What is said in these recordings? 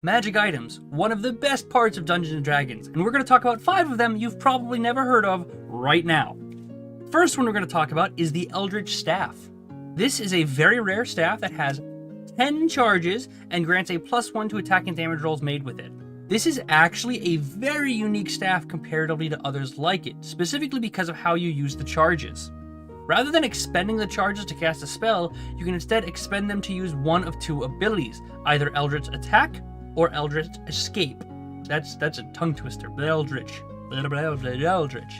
Magic items, one of the best parts of Dungeons & Dragons, and we're going to talk about 5 of them you've probably never heard of right now. First one we're going to talk about is the Eldritch Staff. This is a very rare staff that has 10 charges and grants a +1 to attack and damage rolls made with it. This is actually a very unique staff comparatively to others like it, specifically because of how you use the charges. Rather than expending the charges to cast a spell, you can instead expend them to use one of 2 abilities, either Eldritch Attack or Eldritch Escape. That's a tongue twister. Eldritch. Eldritch.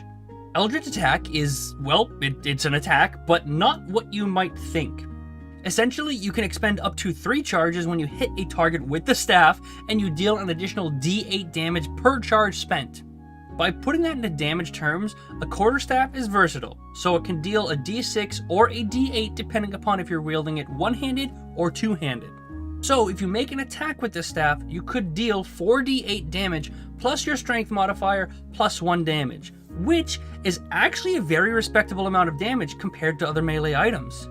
Eldritch Attack is, well, it's an attack, but not what you might think. Essentially, you can expend up to 3 charges when you hit a target with the staff, and you deal an additional d8 damage per charge spent. By putting that into damage terms, a quarterstaff is versatile, so it can deal a d6 or a d8 depending upon if you're wielding it one-handed or two-handed. So if you make an attack with this staff, you could deal 4d8 damage plus your strength modifier plus 1 damage, which is actually a very respectable amount of damage compared to other melee items.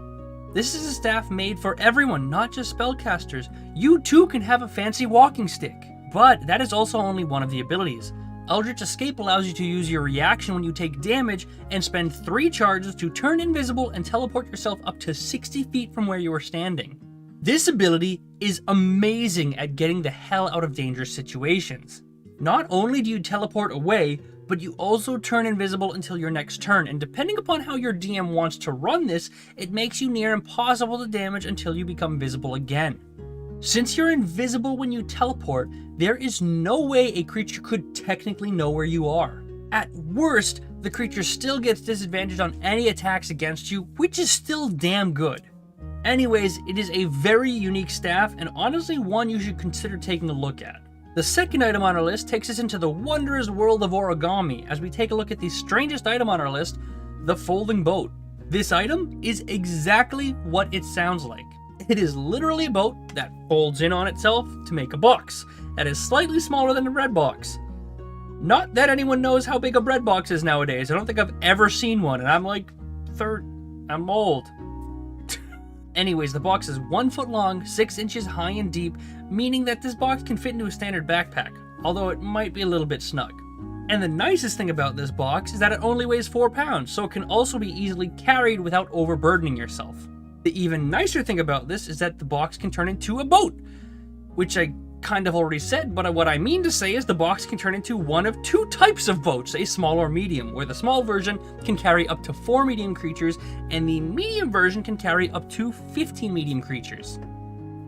This is a staff made for everyone, not just spellcasters. You too can have a fancy walking stick, but that is also only one of the abilities. Eldritch Escape allows you to use your reaction when you take damage and spend 3 charges to turn invisible and teleport yourself up to 60 feet from where you were standing. This ability is amazing at getting the hell out of dangerous situations. Not only do you teleport away, but you also turn invisible until your next turn, and depending upon how your DM wants to run this, it makes you near impossible to damage until you become visible again. Since you're invisible when you teleport, there is no way a creature could technically know where you are. At worst, the creature still gets disadvantage on any attacks against you, which is still damn good. Anyways, it is a very unique staff, and honestly one you should consider taking a look at. The second item on our list takes us into the wondrous world of origami as we take a look at the strangest item on our list, the folding boat. This item is exactly what it sounds like. It is literally a boat that folds in on itself to make a box that is slightly smaller than a bread box. Not that anyone knows how big a bread box is nowadays. I don't think I've ever seen one, and I'm like, I'm old. Anyways, the box is 1 foot long, 6 inches high and deep, meaning that this box can fit into a standard backpack, although it might be a little bit snug. And the nicest thing about this box is that it only weighs 4 pounds, so it can also be easily carried without overburdening yourself. The even nicer thing about this is that the box can turn into a boat, which I kind of already said, but what I mean to say is the box can turn into one of 2 types of boats, a small or medium, where the small version can carry up to 4 medium creatures, and the medium version can carry up to 15 medium creatures.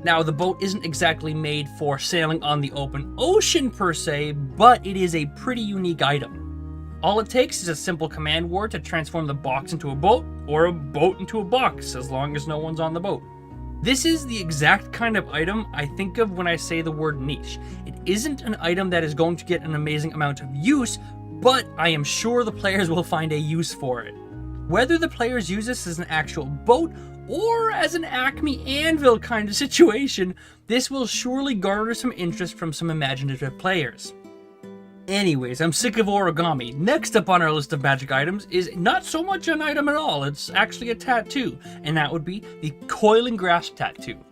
Now, the boat isn't exactly made for sailing on the open ocean per se, but it is a pretty unique item. All it takes is a simple command word to transform the box into a boat, or a boat into a box, as long as no one's on the boat. This is the exact kind of item I think of when I say the word niche. It isn't an item that is going to get an amazing amount of use, but I am sure the players will find a use for it. Whether the players use this as an actual boat or as an Acme Anvil kind of situation, this will surely garner some interest from some imaginative players. Anyways, I'm sick of origami. Next up on our list of magic items is not so much an item at all, it's actually a tattoo, and that would be the Coil and Grasp tattoo.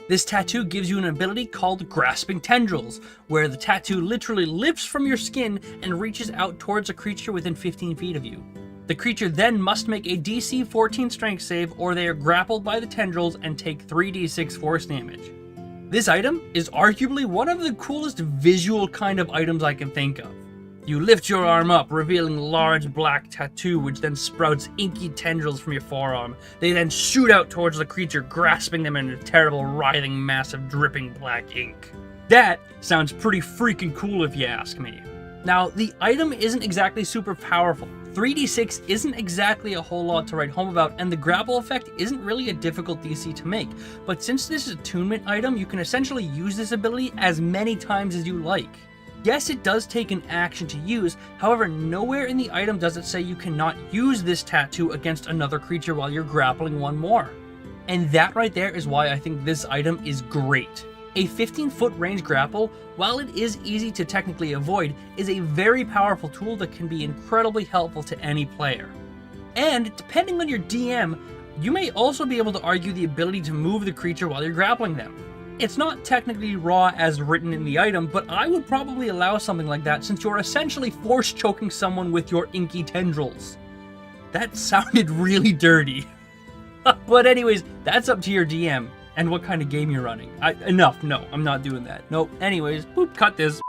This tattoo gives you an ability called Grasping Tendrils, where the tattoo literally lifts from your skin and reaches out towards a creature within 15 feet of you. The creature then must make a DC 14 strength save, or they are grappled by the tendrils and take 3d6 force damage. This item is arguably one of the coolest visual kind of items I can think of. You lift your arm up, revealing a large black tattoo which then sprouts inky tendrils from your forearm. They then shoot out towards the creature, grasping them in a terrible, writhing mass of dripping black ink. That sounds pretty freaking cool if you ask me. Now, the item isn't exactly super powerful. 3d6 isn't exactly a whole lot to write home about, and the grapple effect isn't really a difficult DC to make. But since this is an attunement item, you can essentially use this ability as many times as you like. Yes, it does take an action to use, however, nowhere in the item does it say you cannot use this tattoo against another creature while you're grappling one more. And that right there is why I think this item is great. A 15-foot range grapple, while it is easy to technically avoid, is a very powerful tool that can be incredibly helpful to any player. And depending on your DM, you may also be able to argue the ability to move the creature while you're grappling them. It's not technically raw as written in the item, but I would probably allow something like that since you're essentially force choking someone with your inky tendrils. That sounded really dirty. But anyways, that's up to your DM and what kind of game you're running. Enough, no, I'm not doing that. Nope, anyways, boop, cut this.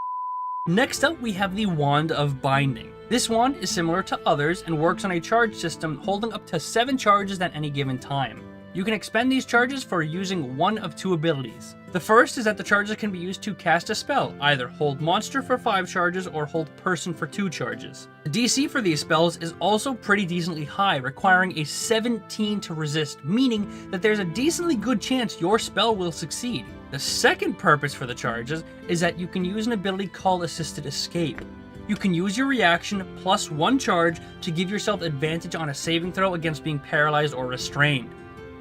Next up, we have the Wand of Binding. This wand is similar to others and works on a charge system holding up to 7 charges at any given time. You can expend these charges for using one of 2 abilities. The first is that the charges can be used to cast a spell, either hold monster for 5 charges or hold person for 2 charges. The DC for these spells is also pretty decently high, requiring a 17 to resist, meaning that there's a decently good chance your spell will succeed. The second purpose for the charges is that you can use an ability called Assisted Escape. You can use your reaction plus 1 charge to give yourself advantage on a saving throw against being paralyzed or restrained.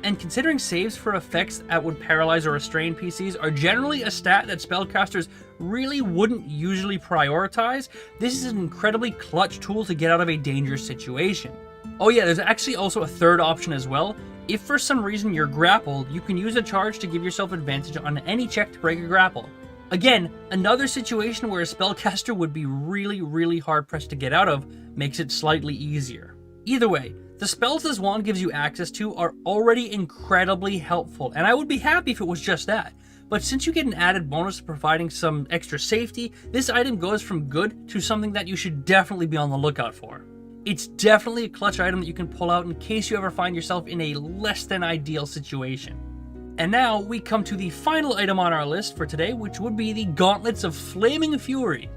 And considering saves for effects that would paralyze or restrain PCs are generally a stat that spellcasters really wouldn't usually prioritize, this is an incredibly clutch tool to get out of a dangerous situation. Oh yeah, there's actually also a third option as well. If for some reason you're grappled, you can use a charge to give yourself advantage on any check to break a grapple. Again, another situation where a spellcaster would be really hard pressed to get out of makes it slightly easier. Either way, the spells this wand gives you access to are already incredibly helpful, and I would be happy if it was just that. But since you get an added bonus of providing some extra safety, this item goes from good to something that you should definitely be on the lookout for. It's definitely a clutch item that you can pull out in case you ever find yourself in a less than ideal situation. And now we come to the final item on our list for today, which would be the Gauntlets of Flaming Fury.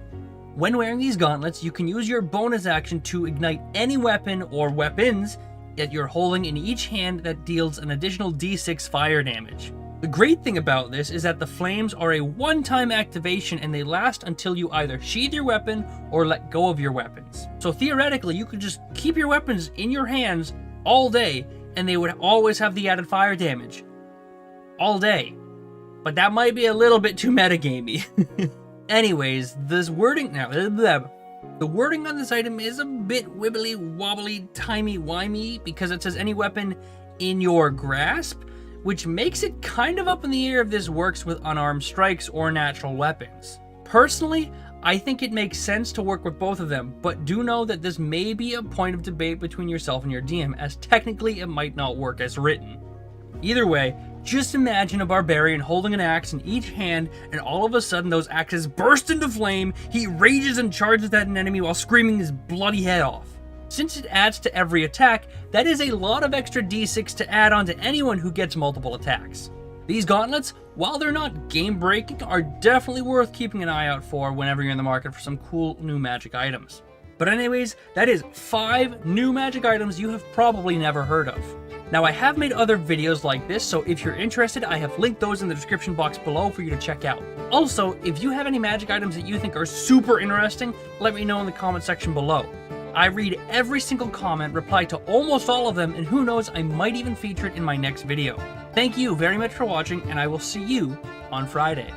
When wearing these gauntlets, you can use your bonus action to ignite any weapon or weapons that you're holding in each hand that deals an additional d6 fire damage. The great thing about this is that the flames are a one-time activation and they last until you either sheath your weapon or let go of your weapons. So theoretically, you could just keep your weapons in your hands all day and they would always have the added fire damage. All day. But that might be a little bit too metagamey. Anyways, this wording now, the wording on this item is a bit wibbly wobbly, timey-wimey because it says any weapon in your grasp, which makes it kind of up in the air if this works with unarmed strikes or natural weapons. Personally, I think it makes sense to work with both of them, but do know that this may be a point of debate between yourself and your DM, as technically it might not work as written. Either way, just imagine a barbarian holding an axe in each hand, and all of a sudden those axes burst into flame, he rages and charges at an enemy while screaming his bloody head off. Since it adds to every attack, that is a lot of extra d6 to add on to anyone who gets multiple attacks. These gauntlets, while they're not game-breaking, are definitely worth keeping an eye out for whenever you're in the market for some cool new magic items. But anyways, that is 5 new magic items you have probably never heard of. Now, I have made other videos like this, so if you're interested, I have linked those in the description box below for you to check out. Also, if you have any magic items that you think are super interesting, let me know in the comment section below. I read every single comment, reply to almost all of them, and who knows, I might even feature it in my next video. Thank you very much for watching, and I will see you on Friday.